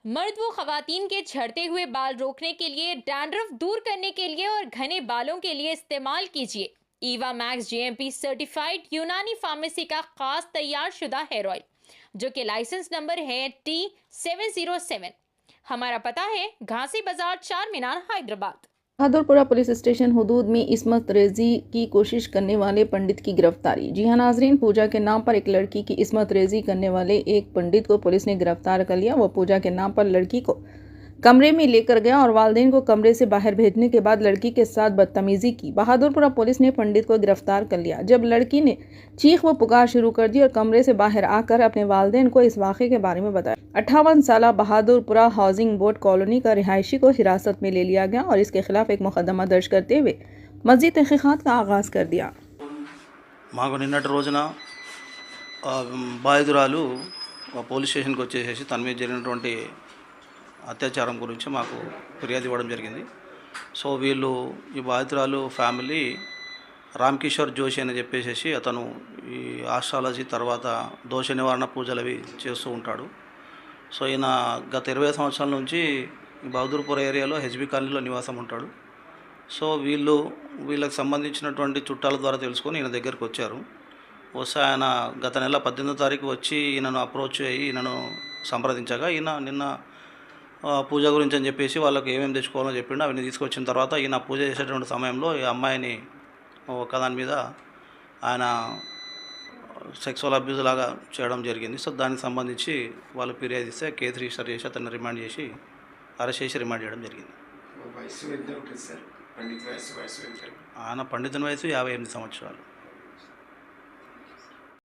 मर्द वो खवातीन के झड़ते हुए बाल रोकने के लिए, डैंड्रफ दूर करने के लिए और घने बालों के लिए इस्तेमाल कीजिए ईवा मैक्स जीएमपी सर्टिफाइड यूनानी फार्मेसी का खास तैयार शुदा हेयर ऑयल, जो कि लाइसेंस नंबर है T707। हमारा पता है घासी बाजार, चार मीनार, हैदराबाद। बहादुरपुरा पुलिस स्टेशन हुदूद में इस्मत रेजी की कोशिश करने वाले पंडित की गिरफ्तारी। जी हां नाजरीन, पूजा के नाम पर एक लड़की की इस्मत रेजी करने वाले एक पंडित को पुलिस ने गिरफ्तार कर लिया। वो पूजा के नाम पर लड़की को कमरे में लेकर गया और वालिदैन को कमरे से बाहर भेजने के बाद लड़की के साथ बदतमीजी की। बहादुरपुरा पुलिस ने पंडित को गिरफ्तार कर लिया जब लड़की ने चीख व पुकार शुरू कर दी और कमरे से बाहर आकर अपने वालिदैन को इस वाक़े के बारे में बताया। 58 साल बहादुरपुरा हाउसिंग बोर्ड कॉलोनी का रिहायशी को हिरासत में ले लिया गया और इसके खिलाफ एक मुकदमा दर्ज करते हुए मज़ीद तहक़ीक़ात का आगाज़ कर दिया। మాకు నిన్నటి రోజున బాధితురాలు పోలీస్ స్టేషన్కి వచ్చేసేసి తన మీద జరిగినటువంటి అత్యాచారం గురించి మాకు ఫిర్యాదు ఇవ్వడం జరిగింది. సో వీళ్ళు ఈ బాధితురాలు ఫ్యామిలీ రామ్కిషోర్ జోషి అని చెప్పేసి అతను ఈ ఆస్ట్రాలజీ తర్వాత దోష నివారణ పూజలు అవి చేస్తూ ఉంటాడు. సో ఈయన గత 20 సంవత్సరాల నుంచి బహదూర్పూర్ ఏరియాలో హెచ్బి కాలనీలో నివాసం ఉంటాడు. సో వీళ్ళకి సంబంధించినటువంటి చుట్టాల ద్వారా తెలుసుకొని ఈయన దగ్గరికి వచ్చారు. వస్తే ఆయన గత నెల 18వ తారీఖు వచ్చి ఈయనను అప్రోచ్ అయ్యి ఈయనను సంప్రదించగా ఈయన నిన్న పూజ గురించి అని చెప్పేసి వాళ్ళకి ఏమేమి తెచ్చుకోవాలో చెప్పిండు. అవన్నీ తీసుకొచ్చిన తర్వాత ఈయన పూజ చేసేటువంటి సమయంలో ఈ అమ్మాయిని ఒకదాని మీద ఆయన సెక్సువల్ అబ్యూజ్ లాగా చేయడం జరిగింది. సో దానికి సంబంధించి వాళ్ళు ఫిర్యాదు ఇస్తే కేసు రిజిస్టర్ చేసి అతన్ని రిమాండ్ చేసి అరెస్ట్ చేసి రిమాండ్ చేయడం జరిగింది. ఆయన పండితుని వయసు 58 సంవత్సరాలు.